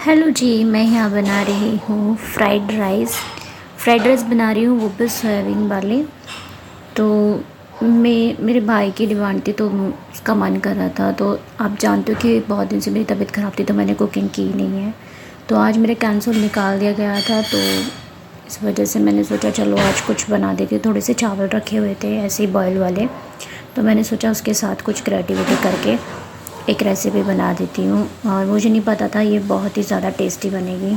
Hello जी, मैं यहाँ बना रही हूँ फ्राइड राइस बना रही हूँ, वो भी सोयाबीन वाले। तो मेरे भाई की डिमांड थी तो उसका मन कर रहा था। तो आप जानते हो कि बहुत दिन से मेरी तबीयत ख़राब थी तो मैंने कुकिंग की नहीं है। तो आज मेरे कैंसल निकाल दिया गया था, तो इस वजह से मैंने सोचा चलो आज कुछ बना देती हूँ। थोड़े से चावल रखे हुए थे ऐसे ही बॉयल वाले, तो मैंने सोचा उसके साथ कुछ क्रिएटिविटी करके एक रेसिपी बना देती हूँ। और मुझे नहीं पता था ये बहुत ही ज़्यादा टेस्टी बनेगी।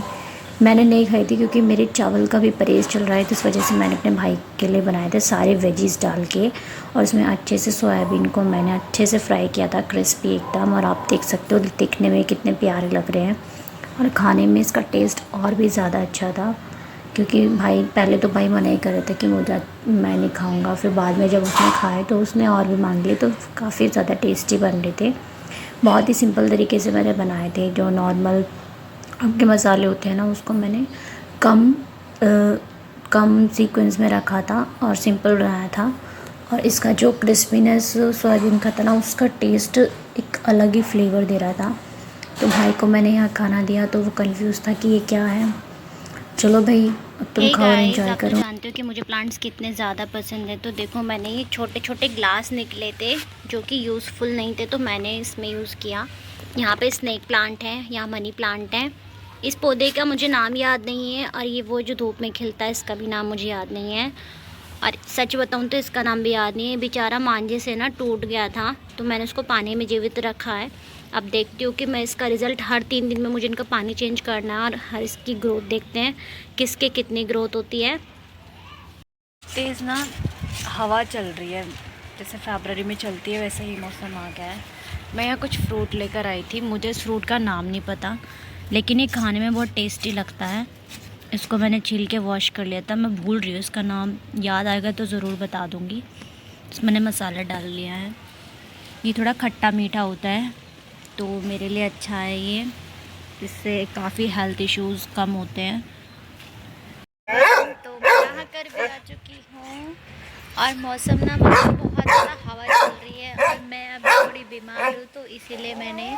मैंने नहीं खाई थी क्योंकि मेरे चावल का भी परहेज़ चल रहा है, तो इस वजह से मैंने अपने भाई के लिए बनाए थे सारे वेजीज़ डाल के। और उसमें अच्छे से सोयाबीन को मैंने अच्छे से फ्राई किया था, क्रिस्पी एकदम। और आप देख सकते हो दिखने में कितने प्यारे लग रहे हैं, और खाने में इसका टेस्ट और भी ज़्यादा अच्छा था। क्योंकि भाई पहले तो भाई मना ही कर रहे थे कि मैं नहीं खाऊंगा, फिर बाद में जब उसने खाए तो उसने और भी मांग लिए, तो काफ़ी ज़्यादा टेस्टी बन रहे थे। बहुत ही सिंपल तरीके से मैंने बनाए थे। जो नॉर्मल आपके मसाले होते हैं ना, उसको मैंने कम कम सीक्वेंस में रखा था और सिंपल बनाया था। और इसका जो क्रिस्पीनेस सोयाबीन का था ना, उसका टेस्ट एक अलग ही फ्लेवर दे रहा था। तो भाई को मैंने यहाँ खाना दिया तो वो कंफ्यूज था कि ये क्या है। चलो भाई, अब तुम खाओ और गाइस, एंजॉय आप तो करो। जानते हो कि मुझे प्लांट्स कितने ज़्यादा पसंद है। तो देखो, मैंने ये छोटे छोटे ग्लास निकले थे जो कि यूज़फुल नहीं थे, तो मैंने इसमें यूज़ किया। यहाँ पे स्नेक प्लांट है, यहाँ मनी प्लांट है। इस पौधे का मुझे नाम याद नहीं है, और ये वो जो धूप में खिलता है इसका भी नाम मुझे याद नहीं है। और सच बताऊँ तो इसका नाम भी याद नहीं है। बेचारा मांझे से ना टूट गया था, तो मैंने उसको पानी में जीवित रखा है। अब देखती हूँ कि मैं इसका रिज़ल्ट हर 3 दिन में मुझे इनका पानी चेंज करना है, और हर इसकी ग्रोथ देखते हैं किसके कितनी ग्रोथ होती है। तेज़ ना हवा चल रही है, जैसे फरवरी में चलती है वैसे ही मौसम आ गया है। मैं यहाँ कुछ फ्रूट लेकर आई थी, मुझे इस फ्रूट का नाम नहीं पता, लेकिन ये खाने में बहुत टेस्टी लगता है। इसको मैंने छील के वॉश कर लिया था। मैं भूल रही हूँ इसका नाम, याद आएगा तो ज़रूर बता दूँगी। इसमें मैंने मसाला डाल लिया है। ये थोड़ा खट्टा मीठा होता है, तो मेरे लिए अच्छा है ये। इससे काफ़ी हेल्थ इश्यूज़ कम होते हैं। तो मैं नहा कर भी आ चुकी हूँ, और मौसम ना मतलब बहुत ज़्यादा हवा चल रही है, और मैं अभी थोड़ी बीमार हूँ, तो इसीलिए मैंने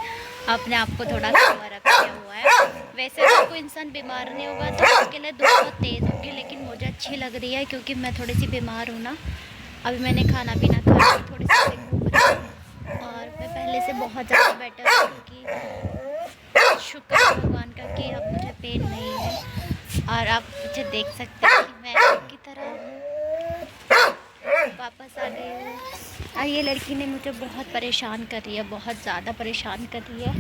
अपने आप को थोड़ा कवर अप किया हुआ है। वैसे अगर कोई इंसान बीमार नहीं होगा तो उसके लिए धूप बहुत तेज़ होगी, लेकिन मुझे अच्छी लग रही है क्योंकि मैं थोड़ी सी बीमार हूँ ना। अभी मैंने खाना पीना खा के थोड़ी सी घूम रही हूँ, और मैं पहले से बहुत ज़्यादा बेटर हूँ, क्योंकि शुक्र है भगवान का कि अब मुझे पेन नहीं है। और आप मुझे देख सकते हैं कि मैं की तरह वापस आ गई हूँ। और ये लड़की ने मुझे बहुत परेशान कर रही है, बहुत ज़्यादा परेशान कर रही है।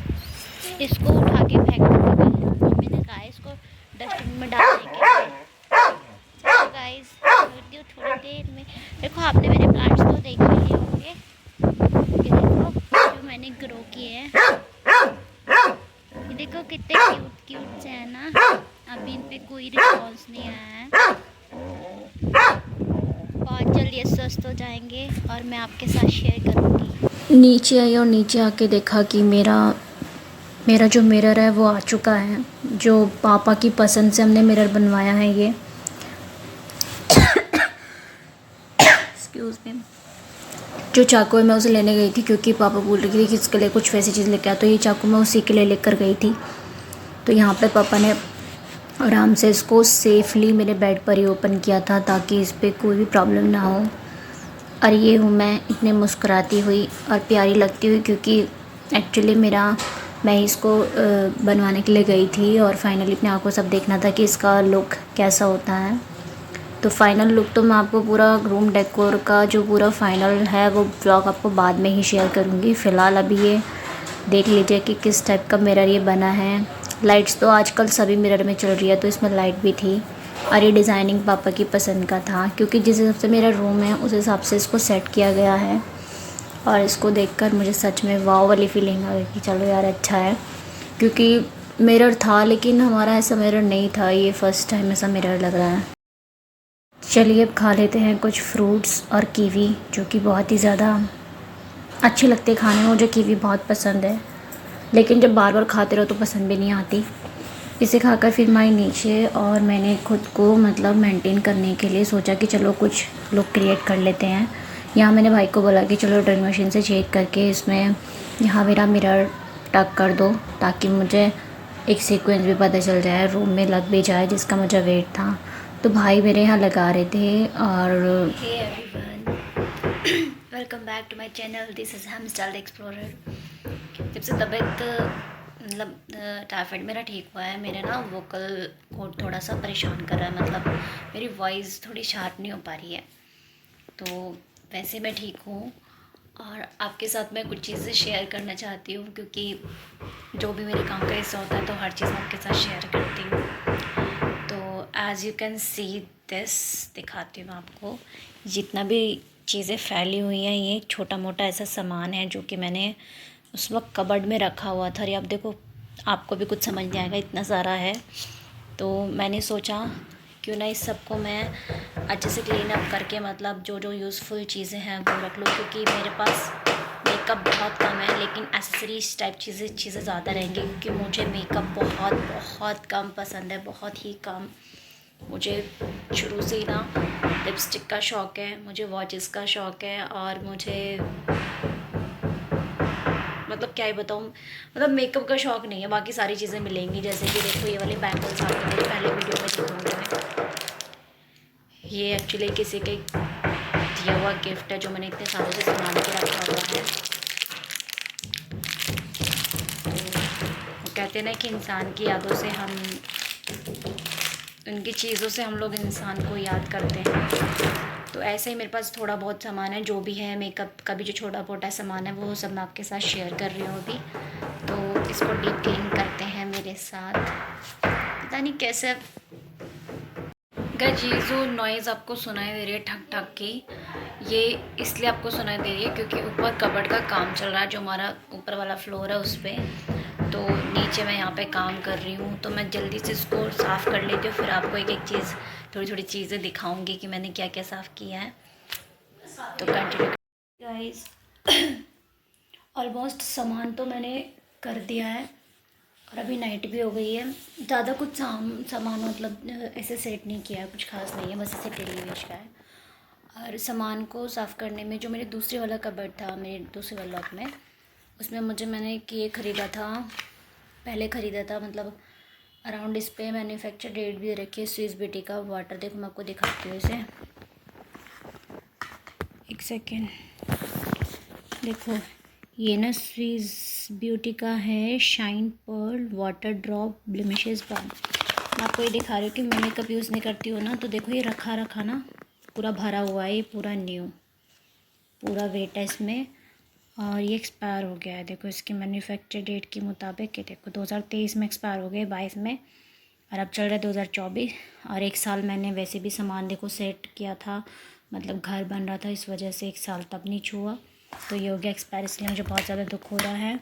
इसको उठा के फेंक दूँगी, मम्मी ने कहा इसको डस्टबिन में डालने के लिए। तो गाइस, मिलती हूँ थोड़ी देर में। देखो, आपने मेरे प्लांट्स तो देख ही लिए होंगे। ये देखो जो मैंने ग्रो किए हैं, ये देखो कितने क्यूट क्यूट से है ना। अभी इन पे कोई रिस्पॉन्स नहीं आया है। बहुत जल्द ये स्वस्थ हो जाएंगे और मैं आपके साथ शेयर करूँगी। नीचे आई और नीचे आके देखा कि मेरा मेरा जो मिरर है वो आ चुका है। जो पापा की पसंद से हमने मिरर बनवाया है ये। Excuse me. जो चाकू है मैं उसे लेने गई थी क्योंकि पापा बोल रही थी कि इसके लिए कुछ वैसी चीज़ लेके आ, तो ये चाकू मैं उसी के लिए लेकर गई थी। तो यहाँ पे पापा ने आराम से इसको सेफली मेरे बेड पर ही ओपन किया था ताकि इस पर कोई भी प्रॉब्लम ना हो। और ये हूँ मैं, इतने मुस्कुराती हुई और प्यारी लगती हुई, क्योंकि एक्चुअली मैं इसको बनवाने के लिए गई थी और फाइनली अपने आँखों सब देखना था कि इसका लुक कैसा होता है। तो फाइनल लुक तो मैं आपको पूरा रूम डेकोर का जो पूरा फाइनल है वो व्लॉग आपको बाद में ही शेयर करूँगी। फ़िलहाल अभी ये देख लीजिए कि किस टाइप का मिरर ये बना है। लाइट्स तो आजकल सभी मिरर में चल रही है, तो इसमें लाइट भी थी। और ये डिज़ाइनिंग पापा की पसंद का था, क्योंकि जिस हिसाब से मेरा रूम है उस हिसाब से इसको सेट किया गया है। और इसको देखकर मुझे सच में वाव वाली फीलिंग आ गई कि चलो यार अच्छा है। क्योंकि मिरर था लेकिन हमारा ऐसा मिरर नहीं था, ये फ़र्स्ट टाइम ऐसा मिरर लग रहा है। चलिए अब खा लेते हैं कुछ फ्रूट्स और कीवी, जो कि बहुत ही ज़्यादा अच्छे लगते हैं खाने में। मुझे कीवी बहुत पसंद है, लेकिन जब बार बार खाते रहो तो पसंद भी नहीं आती। इसे खाकर फिर मैं नीचे, और मैंने खुद को मतलब मेंटेन करने के लिए सोचा कि चलो कुछ लुक क्रिएट कर लेते हैं। यहाँ मैंने भाई को बोला कि चलो ड्रिल मशीन से चेक करके इसमें यहाँ मेरा मिरर टक कर दो, ताकि मुझे एक सीक्वेंस भी पता चल जाए, रूम में लग भी जाए, जिसका मुझे वेट था। तो भाई मेरे यहाँ लगा रहे थे। और hey everyone, welcome back to my channel, this is hamstyle explorer. जब से तबीयत मतलब टाइफाइड मेरा ठीक हुआ है, मेरे ना वोकल कोड थोड़ा सा परेशान कर रहा है, मतलब मेरी वॉइस थोड़ी शार्प नहीं हो पा रही है। तो वैसे मैं ठीक हूँ और आपके साथ मैं कुछ चीज़ें शेयर करना चाहती हूँ, क्योंकि जो भी मेरे काम का हिस्सा होता है तो हर चीज़ मैं आपके साथ शेयर करती हूँ। तो as you can see this, दिखाती हूँ आपको। जितना भी चीज़ें फैली हुई हैं, ये छोटा मोटा ऐसा सामान है जो कि मैंने उस वक्त कबर्ड में रखा हुआ था। और ये आप देखो, आपको भी कुछ समझ नहीं आएगा, इतना सारा है। तो मैंने सोचा क्यों ना इस सब को मैं अच्छे से क्लीन अप करके, मतलब जो जो यूज़फुल चीज़ें हैं वो रख लूँ, क्योंकि मेरे पास मेकअप बहुत कम है, लेकिन एसेसरीज टाइप चीज़ें ज़्यादा रहेंगी, क्योंकि मुझे मेकअप बहुत बहुत कम पसंद है, बहुत ही कम। मुझे शुरू से ही ना लिपस्टिक का शौक़ है, मुझे वॉचेस का शौक़ है, और मुझे मतलब क्या ही बताऊँ, मतलब मेकअप का शौक़ नहीं है, बाकी सारी चीज़ें मिलेंगी। जैसे कि देखो, ये वाले बैंगल्स आपको मेरे पहले वीडियो में दिखाऊंगी मैं। ये एक्चुअली किसी के दिया हुआ गिफ्ट है जो मैंने इतने सालों से संभाल के रखा हुआ है। वो कहते हैं ना कि इंसान की यादों से हम, उनकी चीज़ों से हम लोग इंसान को याद करते हैं। तो ऐसे ही मेरे पास थोड़ा बहुत सामान है, जो भी है मेकअप का भी जो छोटा मोटा सामान है वो सब मैं आपके साथ शेयर कर रही हूँ अभी। तो इसको डीप क्लीन करते हैं मेरे साथ। पता नहीं कैसे गाइस, ये जो नॉइज़ आपको सुनाई दे रही है ठक ठक की, ये इसलिए आपको सुनाई दे रही है क्योंकि ऊपर कबर्ड का काम चल रहा है, जो हमारा ऊपर वाला फ्लोर है उस पर। तो नीचे मैं यहाँ पे काम कर रही हूँ, तो मैं जल्दी से इसको साफ़ कर लेती हूँ, फिर आपको एक एक चीज़, थोड़ी थोड़ी चीज़ें दिखाऊंगी कि मैंने क्या क्या साफ़ किया है। तो कंटिन्यू गाइस। ऑलमोस्ट सामान तो मैंने कर दिया है, और अभी नाइट भी हो गई है। ज़्यादा कुछ सामान मतलब ऐसे सेट नहीं किया है, कुछ खास नहीं है, बस ऐसे डेली यूज का है। और सामान को साफ़ करने में जो मेरे दूसरे वाला कबर्ड था, मेरे दूसरे वाला लॉक में, उसमें मैंने एक ये ख़रीदा था, पहले ख़रीदा था, मतलब अराउंड इस पर मैन्युफैक्चर डेट भी रखी है, स्विस ब्यूटी का वाटर। देखो मैं आपको दिखाती हूँ इसे, एक सेकेंड। देखो ये ना स्विस ब्यूटी का है, shine pearl water drop blemishes balm. मैं आपको ये दिखा रही हूँ कि मैं मेकअप यूज़ नहीं करती हूँ ना, तो देखो ये रखा ना पूरा भरा हुआ है, ये पूरा न्यू, पूरा वेट है इसमें। और ये एक्सपायर हो गया है, देखो इसकी मैन्युफैक्चर डेट के मुताबिक, ये देखो 2023 में एक्सपायर हो गए, 22 में, और अब चल रहा है 2024। और एक साल मैंने वैसे भी सामान देखो सेट किया था, मतलब घर बन रहा था, इस वजह से एक साल तब नहीं छुआ। तो ये हो गया एक्सपायर, इसलिए मुझे बहुत ज़्यादा दुख हो रहा है।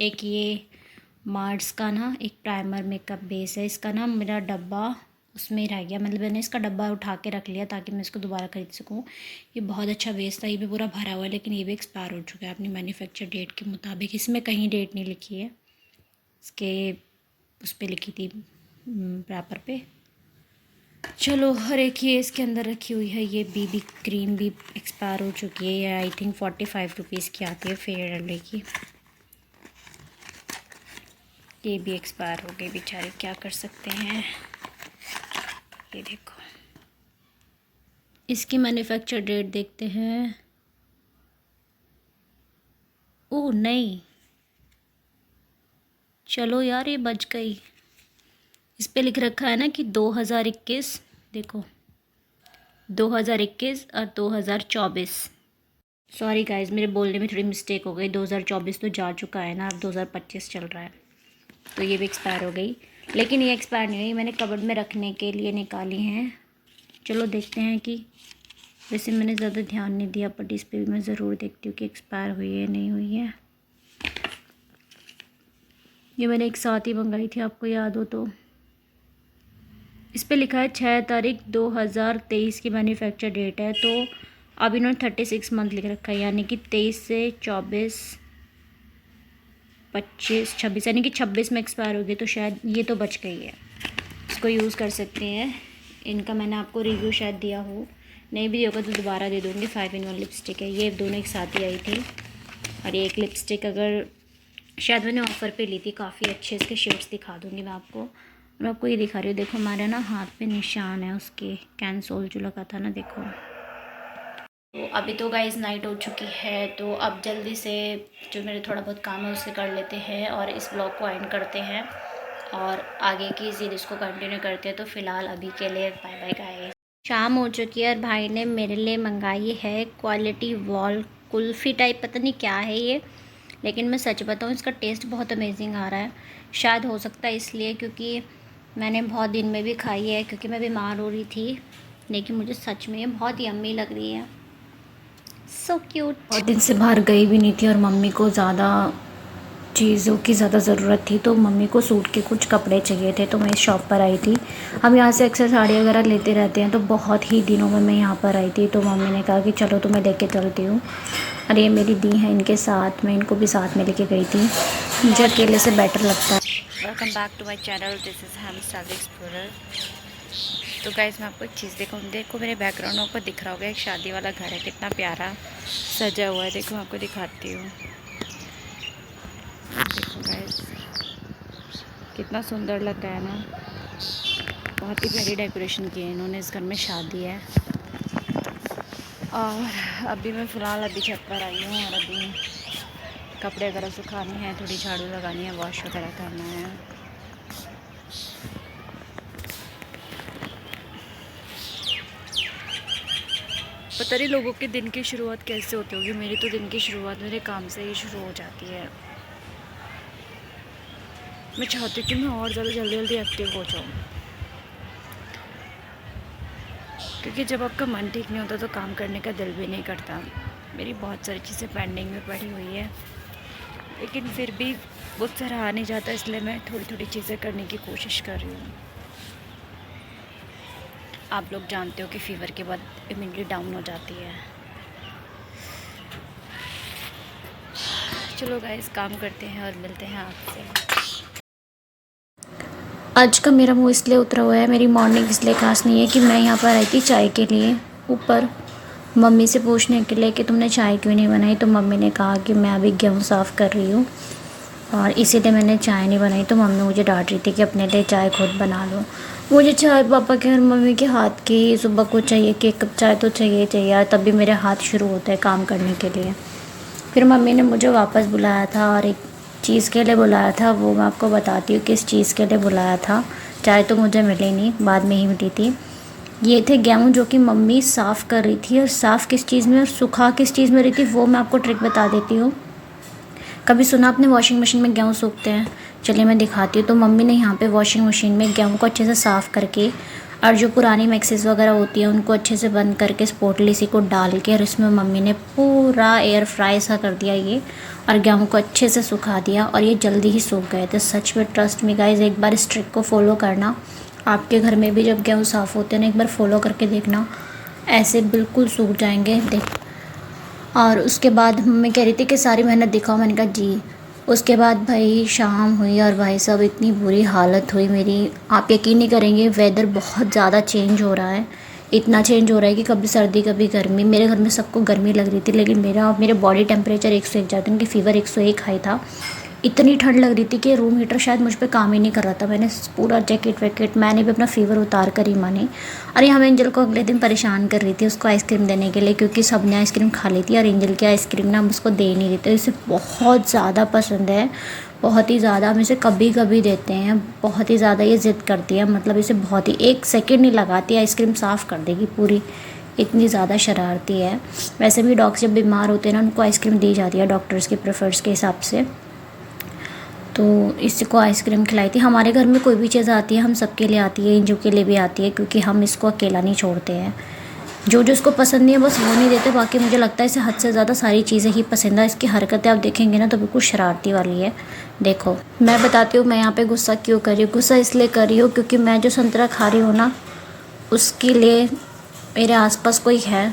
एक ये मार्स का ना एक प्राइमर मेकअप बेस है, इसका ना मेरा डब्बा उसमें ही रह गया, मतलब मैंने इसका डब्बा उठा के रख लिया ताकि मैं इसको दोबारा ख़रीद सकूं। ये बहुत अच्छा बेस था, ये भी पूरा भरा हुआ है, लेकिन ये भी एक्सपायर हो चुका है अपनी मैन्युफैक्चर डेट के मुताबिक। इसमें कहीं डेट नहीं लिखी है, इसके उस पर लिखी थी रैपर पे। चलो, हर एक ये इसके अंदर रखी हुई है। ये बीबी क्रीम भी एक्सपायर हो चुकी है, आई थिंक 45 रुपीज़ की आती है, फेयर एंड लवली की। ये भी एक्सपायर हो गई बेचारे, क्या कर सकते हैं। ये देखो, इसकी मैन्युफैक्चर डेट देखते हैं। ओह नहीं, चलो यार ये बच गई। इस पे लिख रखा है ना कि 2021, देखो 2021 और 2024। सॉरी गाइस, मेरे बोलने में थोड़ी मिस्टेक हो गई, 2024 तो जा चुका है ना, अब 2025 चल रहा है। तो ये भी एक्सपायर हो गई, लेकिन ये एक्सपायर नहीं हुई, मैंने कबर्ड में रखने के लिए निकाली हैं। चलो देखते हैं कि, वैसे मैंने ज़्यादा ध्यान नहीं दिया, बट इस पर भी मैं ज़रूर देखती हूँ कि एक्सपायर हुई है नहीं हुई है। ये मैंने एक साथ ही मंगाई थी, आपको याद हो तो। इस पे लिखा है 6 तारीख 2023 की मैन्युफैक्चर डेट है, तो अब इन्होंने 36 मंथ लिख रखा है, यानी कि 23 से 24, 25, 26, यानी कि 26 में एक्सपायर हो गई। तो शायद ये तो बच गई है, इसको यूज़ कर सकते हैं। इनका मैंने आपको रिव्यू शायद दिया हो, नहीं भी होगा तो दोबारा दे दूँगी। 5 in 1 लिपस्टिक है, ये दोनों एक साथ ही आई थी। और ये एक लिपस्टिक अगर शायद मैंने ऑफ़र पे ली थी, काफ़ी अच्छे इसके शेड्स दिखा दूँगी मैं आपको। मैं आपको ये दिखा रही हूँ, देखो हमारे ना हाथ पे निशान है उसके, कैंसोल जो लगा था ना, देखो। तो अभी तो गाइस नाइट हो चुकी है, तो अब जल्दी से जो मेरे थोड़ा बहुत काम है उससे कर लेते हैं और इस ब्लॉग को एंड करते हैं और आगे की सीरीज़ को कंटिन्यू करते हैं। तो फ़िलहाल अभी के लिए बाय बाय गाइस। शाम हो चुकी है और भाई ने मेरे लिए मंगाई है क्वालिटी वॉल कुल्फ़ी टाइप, पता नहीं क्या है ये, लेकिन मैं सच बताऊँ इसका टेस्ट बहुत अमेजिंग आ रहा है। शायद हो सकता है इसलिए क्योंकि मैंने बहुत दिन में भी खाई है, क्योंकि मैं बीमार हो रही थी, लेकिन मुझे सच में ये बहुत यम्मी लग रही है। So cute. बहुत दिन से बाहर गई भी नहीं थी और मम्मी को ज़्यादा चीज़ों की ज़्यादा ज़रूरत थी, तो मम्मी को सूट के कुछ कपड़े चाहिए थे, तो मैं इस शॉप पर आई थी। हम यहाँ से अक्सर साड़ी वगैरह लेते रहते हैं, तो बहुत ही दिनों में मैं यहाँ पर आई थी, तो मम्मी ने कहा कि चलो तो मैं लेके चलती हूँ। और ये मेरी दी है, इनके साथ मैं इनको भी साथ में लेके गई थी, मुझे अकेले से बेटर लगता है। Welcome back to my channel, this is हम स्टाइल एक्सप्लोरर। तो गाइस मैं आपको एक चीज़ देखो मेरे बैकग्राउंड पर दिख रहा होगा, एक शादी वाला घर है, कितना प्यारा सजा हुआ है। देखो मैं आपको दिखाती हूँ, देखो गाइस कितना सुंदर लगता है ना, बहुत ही प्यारी डेकोरेशन की है इन्होंने। इस घर में शादी है और अभी मैं फ़िलहाल अभी छत पर आई हूँ और अभी कपड़े वगैरह सुखाने हैं, थोड़ी झाड़ू लगानी है, वॉश वगैरह करना है। पता नहीं लोगों के दिन की शुरुआत कैसे होती होगी, मेरी तो दिन की शुरुआत मेरे काम से ही शुरू हो जाती है। मैं चाहती हूँ कि मैं और ज़्यादा जल्दी एक्टिव हो जाऊँ, क्योंकि जब आपका मन ठीक नहीं होता तो काम करने का दिल भी नहीं करता। मेरी बहुत सारी चीज़ें पेंडिंग में पड़ी हुई है, लेकिन फिर भी मुझसे रहा नहीं जाता, इसलिए मैं थोड़ी थोड़ी चीज़ें करने की कोशिश कर रही हूँ। आप लोग जानते हो कि फ़ीवर के बाद इम्यूनिटी डाउन हो जाती है। चलो गाइस काम करते हैं और मिलते हैं आपसे। आज का मेरा मुँह इसलिए उतरा हुआ है, मेरी मॉर्निंग इसलिए खास नहीं है कि मैं यहाँ पर आई थी चाय के लिए, ऊपर मम्मी से पूछने के लिए कि तुमने चाय क्यों नहीं बनाई, तो मम्मी ने कहा कि मैं अभी गेहूँ साफ़ कर रही हूँ और इसीलिए मैंने चाय नहीं बनाई। तो मम्मी मुझे डांट रही थी कि अपने लिए चाय खुद बना लो। मुझे चाय पापा के और मम्मी के हाथ की सुबह को चाहिए कि 1 कप चाय तो चाहिए, तब भी मेरे हाथ शुरू होता है काम करने के लिए। फिर मम्मी ने मुझे वापस बुलाया था और एक चीज़ के लिए बुलाया था, वो मैं आपको बताती हूँ किस चीज़ के लिए बुलाया था। चाय तो मुझे मिली नहीं, बाद में ही मिली थी। ये थे गेहूँ जो कि मम्मी साफ़ कर रही थी, और साफ़ किस चीज़ में और सुखा किस चीज़ में रही थी वो मैं आपको ट्रिक बता देती हूँ। कभी सुना आपने वॉशिंग मशीन में गेहूँ सूखते हैं? चलिए मैं दिखाती हूँ। तो मम्मी ने यहाँ पे वॉशिंग मशीन में गेहूँ को अच्छे से साफ़ करके और जो पुरानी मिक्सेस वगैरह होती हैं उनको अच्छे से बंद करके इस पोटली सी को डाल के, और इसमें मम्मी ने पूरा एयर फ्राई सा कर दिया ये, और गेहूँ को अच्छे से सुखा दिया और ये जल्दी ही सूख गए थे। सच में ट्रस्ट मी गाइस, एक बार इस ट्रिक को फॉलो करना, आपके घर में भी जब गेहूँ साफ़ होते हैं ना, एक बार फॉलो करके देखना, ऐसे बिल्कुल सूख जाएंगे। देख, और उसके बाद मम्मी कह रही थी कि सारी मेहनत दिखाओ, मैंने कहा जी। उसके बाद भाई शाम हुई और भाई साहब इतनी बुरी हालत हुई मेरी, आप यकीन नहीं करेंगे, वेदर बहुत ज़्यादा चेंज हो रहा है, इतना चेंज हो रहा है कि कभी सर्दी कभी गर्मी। मेरे घर में सबको गर्मी लग रही थी, लेकिन मेरे बॉडी टेम्परेचर 101 जाता, उनकी फ़ीवर 101 हाई था। इतनी ठंड लग रही थी कि रूम हीटर शायद मुझ पे काम ही नहीं कर रहा था। मैंने पूरा जैकेट वैकेट, मैंने भी अपना फ़ीवर उतार कर ही मानी। और यहाँ मैं एंजल को अगले दिन परेशान कर रही थी उसको आइसक्रीम देने के लिए, क्योंकि सब ने आइसक्रीम खा ली थी और एंजल की आइसक्रीम ना हम उसको दे नहीं देते। इसे बहुत ज़्यादा पसंद है, बहुत ही ज़्यादा। हम इसे कभी कभी देते हैं, बहुत ही ज़्यादा ये ज़िद करती है, मतलब इसे बहुत ही 1 सेकेंड नहीं लगाती, आइसक्रीम साफ़ कर देगी पूरी, इतनी ज़्यादा शरारती है। वैसे भी डॉग्स जब बीमार होते हैं ना, उनको आइसक्रीम दी जाती है डॉक्टर्स के प्रेफर्स के हिसाब से। तो इसको आइसक्रीम खिलाई थी। हमारे घर में कोई भी चीज़ आती है हम सबके लिए आती है, इंजू के लिए भी आती है, क्योंकि हम इसको अकेला नहीं छोड़ते हैं। जो जो इसको पसंद नहीं है बस वो नहीं देते, बाकी मुझे लगता है इसे हद से ज़्यादा सारी चीज़ें ही पसंद है। इसकी हरकतें आप देखेंगे ना तो बिल्कुल शरारती वाली है। देखो मैं बताती हूँ मैं यहाँ पे गुस्सा क्यों कर रही हूँ। गुस्सा इसलिए कर रही हूँ क्योंकि मैं जो संतरा खा रही हूँ ना, उसके लिए मेरे आसपास कोई है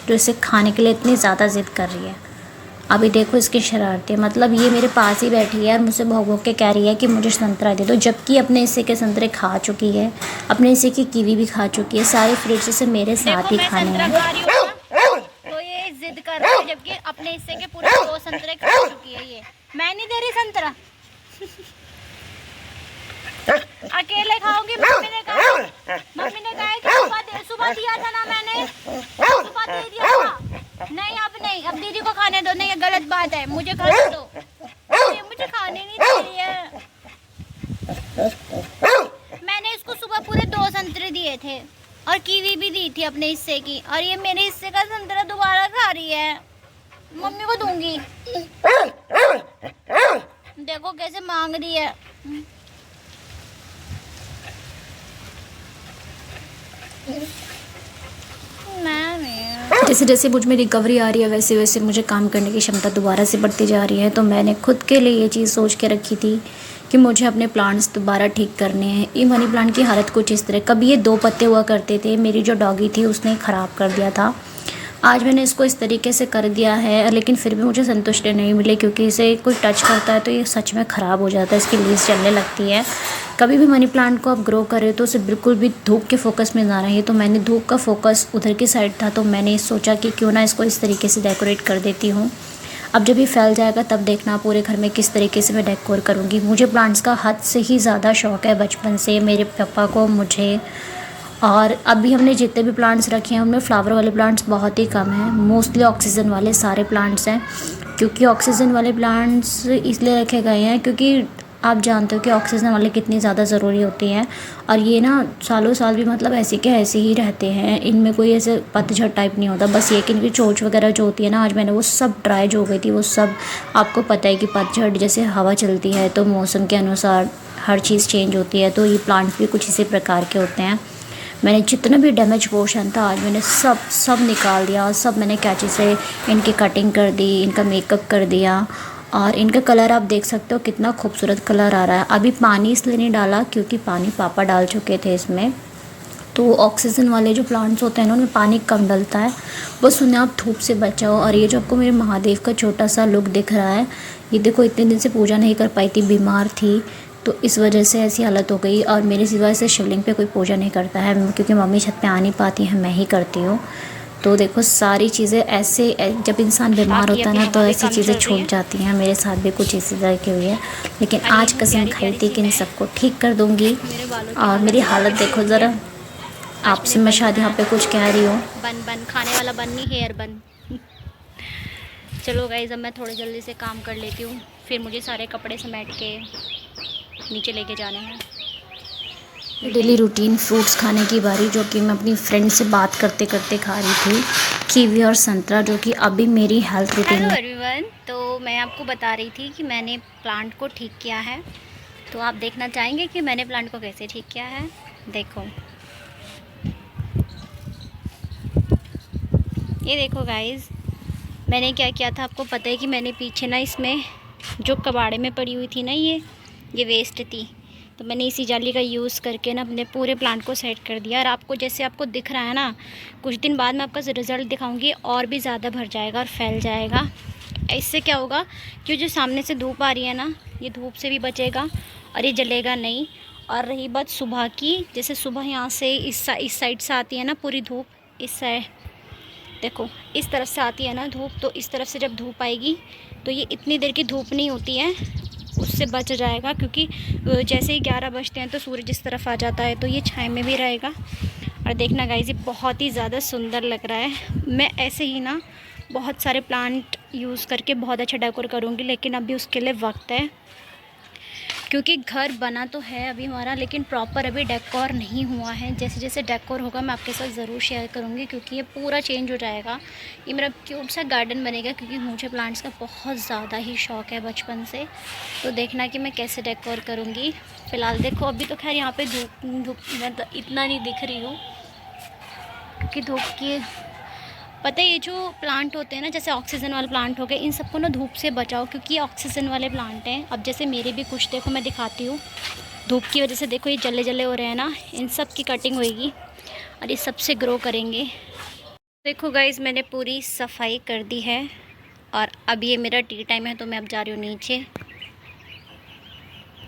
जो इसे खाने के लिए इतनी ज़्यादा ज़िद कर रही है। अभी देखो इसकी शरारतें, मतलब ये मेरे पास ही बैठी है और मुझसे भौंक भौंक के कह रही है कि मुझे संतरा दे दो, जबकि अपने हिस्से के संतरे खा चुकी है, अपने हिस्से की कीवी भी खा चुकी है, सारे फ्रूट्स से मेरे साथ ही खाने हैं। तो ये जिद कर रही है, जबकि अपने हिस्से के पूरे 2 संतरे खा चुकी है ये। मैं नहीं दे रही संतरा। अकेले खाओगी? मम्मी ने कहा है कि सुबह दिया था ना मैंने, सुबह दे दिया था। नहीं अब नहीं, अब दीदी को खाने दो। नहीं ये गलत बात है, मुझे खाने दो। ये मुझे खाने नहीं दे रही है। मैंने इसको सुबह पूरे 2 संतरे दिए थे और कीवी भी दी थी अपने हिस्से की, और ये मेरे हिस्से का संतरा दोबारा खा रही है। मम्मी को दूंगी। देखो कैसे मांग रही है। जैसे जैसे मुझ में रिकवरी आ रही है वैसे वैसे मुझे काम करने की क्षमता दोबारा से बढ़ती जा रही है। तो मैंने खुद के लिए ये चीज़ सोच के रखी थी कि मुझे अपने प्लांट्स दोबारा ठीक करने हैं। ये मनी प्लांट की हालत कुछ इस तरह, कभी ये 2 पत्ते हुआ करते थे, मेरी जो डॉगी थी उसने ख़राब कर दिया था। आज मैंने इसको इस तरीके से कर दिया है, लेकिन फिर भी मुझे संतुष्टि नहीं मिली क्योंकि इसे कोई टच करता है तो ये सच में ख़राब हो जाता है, इसकी लीव्स जलने लगती है। कभी भी मनी प्लांट को आप ग्रो करें तो उसे बिल्कुल भी धूप के फोकस में ना रहे। तो मैंने धूप का फोकस उधर की साइड था, तो मैंने सोचा कि क्यों ना इसको इस तरीके से डेकोरेट कर देती हूँ। अब जब ये फैल जाएगा तब देखना पूरे घर में किस तरीके से मैं डेकोर करूँगी। मुझे प्लांट्स का हद से ही ज़्यादा शौक़ है बचपन से, मेरे पापा को, मुझे। और अभी हमने जितने भी प्लांट्स रखे हैं उनमें फ्लावर वाले प्लांट्स बहुत ही कम हैं, मोस्टली ऑक्सीजन वाले सारे प्लांट्स हैं। क्योंकि ऑक्सीजन वाले प्लांट्स इसलिए रखे गए हैं क्योंकि आप जानते हो कि ऑक्सीजन वाले कितनी ज़्यादा ज़रूरी होती हैं। और ये ना सालों साल भी मतलब ऐसे के ऐसे ही रहते हैं, इनमें कोई ऐसे पतझड़ टाइप नहीं होता। बस ये कि इनकी चोंच वगैरह जो होती है ना, आज मैंने वो सब ड्राई जो हो गई थी वो सब। आपको पता है कि पतझड़ जैसे हवा चलती है तो मौसम के अनुसार हर चीज़ चेंज होती है, तो ये प्लांट्स भी कुछ इसी प्रकार के होते हैं। मैंने जितना भी डैमेज पोर्शन था आज मैंने सब निकाल दिया, और सब मैंने कैंची से इनकी कटिंग कर दी, इनका मेकअप कर दिया। और इनका कलर आप देख सकते हो कितना खूबसूरत कलर आ रहा है। अभी पानी इसलिए नहीं डाला क्योंकि पानी पापा डाल चुके थे इसमें। तो ऑक्सीजन वाले जो प्लांट्स होते हैं ना उनमें पानी कम डलता है, बस उन्हें आप धूप से बचाओ। और ये जो आपको मेरे महादेव का छोटा सा लुक दिख रहा है, ये देखो इतने दिन से पूजा नहीं कर पाई थी, बीमार थी, तो इस वजह से ऐसी हालत हो गई। और मेरे सिवाय से शिवलिंग पे कोई पूजा नहीं करता है क्योंकि मम्मी छत पे आ नहीं पाती हैं, मैं ही करती हूँ। तो देखो सारी चीज़ें ऐसे, जब इंसान बीमार होता है ना तो ऐसी चीज़ें छूट जाती हैं। मेरे साथ भी कुछ इसी तरह की हुई है, लेकिन आज कसम खाई थी कि इन सबको ठीक कर दूँगी। और मेरी हालत देखो ज़रा, आपसे मैं शायद यहाँ पे कुछ कह रही हूँ। बन खाने वाला बन नहीं, हेयर बन। चलो गाइस अब मैं थोड़ी जल्दी से काम कर लेती हूँ, फिर मुझे सारे कपड़े समेट के नीचे लेके जाना है। डेली रूटीन फ्रूट्स खाने की बारी, जो कि मैं अपनी फ्रेंड से बात करते करते खा रही थी, कीवी और संतरा, जो कि अभी मेरी हेल्थ रूटीन हेलो में। एवरीवन, तो मैं आपको बता रही थी कि मैंने प्लांट को ठीक किया है। तो आप देखना चाहेंगे कि मैंने प्लांट को कैसे ठीक किया है। देखो ये देखो गाइस, मैंने क्या किया था आपको पता है कि मैंने पीछे ना इसमें जो कबाड़े में पड़ी हुई थी ना, ये वेस्ट थी, तो मैंने इसी जाली का यूज़ करके ना अपने पूरे प्लांट को सेट कर दिया। और आपको जैसे आपको दिख रहा है ना, कुछ दिन बाद मैं आपका रिज़ल्ट दिखाऊंगी, और भी ज़्यादा भर जाएगा और फैल जाएगा। इससे क्या होगा कि जो सामने से धूप आ रही है ना, ये धूप से भी बचेगा और ये जलेगा नहीं। और रही बात सुबह की, जैसे सुबह यहाँ से इस साइड से आती है ना पूरी धूप, इस साइड देखो इस तरफ से आती है ना धूप, तो इस तरफ से जब धूप आएगी तो ये इतनी देर की धूप नहीं होती है, उससे बच जाएगा। क्योंकि जैसे ही 11 बजते हैं तो सूरज इस तरफ आ जाता है, तो ये छाया में भी रहेगा। और देखना गाइस, ये बहुत ही ज़्यादा सुंदर लग रहा है। मैं ऐसे ही ना बहुत सारे प्लांट यूज़ करके बहुत अच्छा डेकोर करूँगी, लेकिन अभी उसके लिए वक्त है, क्योंकि घर बना तो है अभी हमारा, लेकिन प्रॉपर अभी डेकोर नहीं हुआ है। जैसे जैसे डेकोर होगा मैं आपके साथ ज़रूर शेयर करूँगी, क्योंकि ये पूरा चेंज हो जाएगा। ये मेरा क्यूट सा गार्डन बनेगा, क्योंकि मुझे प्लांट्स का बहुत ज़्यादा ही शौक़ है बचपन से। तो देखना कि मैं कैसे डेकोर करूँगी। फ़िलहाल देखो अभी तो खैर यहाँ पर धूप मैं तो इतना नहीं दिख रही हूँ, क्योंकि धूप की पता है, ये जो प्लांट होते हैं ना, जैसे ऑक्सीजन वाले प्लांट हो गए, इन सबको ना धूप से बचाओ, क्योंकि ये ऑक्सीजन वाले प्लांट हैं। अब जैसे मेरे भी कुछ देखो मैं दिखाती हूँ, धूप की वजह से देखो ये जले जले हो रहे हैं ना, इन सब की कटिंग होएगी और ये सबसे ग्रो करेंगे। देखो गाइज़, मैंने पूरी सफाई कर दी है और अब ये मेरा टी टाइम है, तो मैं अब जा रही हूँ नीचे,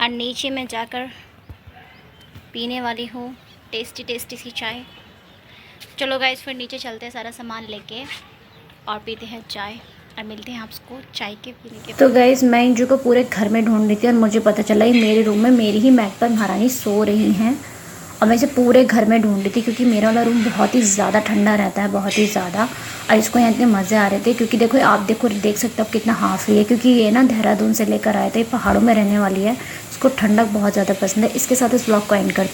और नीचे मैं जाकर पीने वाली हूँ टेस्टी टेस्टी सी चाय। चलो गाइस फिर नीचे चलते हैं सारा सामान लेके और पीते हैं चाय। और मिलते हैं आपको चाय के पीने के तो गाइस मैं इंजू को पूरे घर में ढूंढ रही थी और मुझे पता चला ये मेरे रूम में मेरी ही मैट पर महारानी सो रही हैं। और मैं इसे पूरे घर में ढूंढ रही थी क्योंकि मेरा वाला रूम बहुत ही ज़्यादा ठंडा रहता है, बहुत ही ज़्यादा। और इसको यहाँ इतने मज़े आ रहे थे क्योंकि देखो आप देख सकते हो आप कितना हाफ रही है, क्योंकि ये ना देहरादून से लेकर आए थे, पहाड़ों में रहने वाली है, इसको ठंडक बहुत ज़्यादा पसंद है। इसके साथ इस ब्लॉग को एंड करते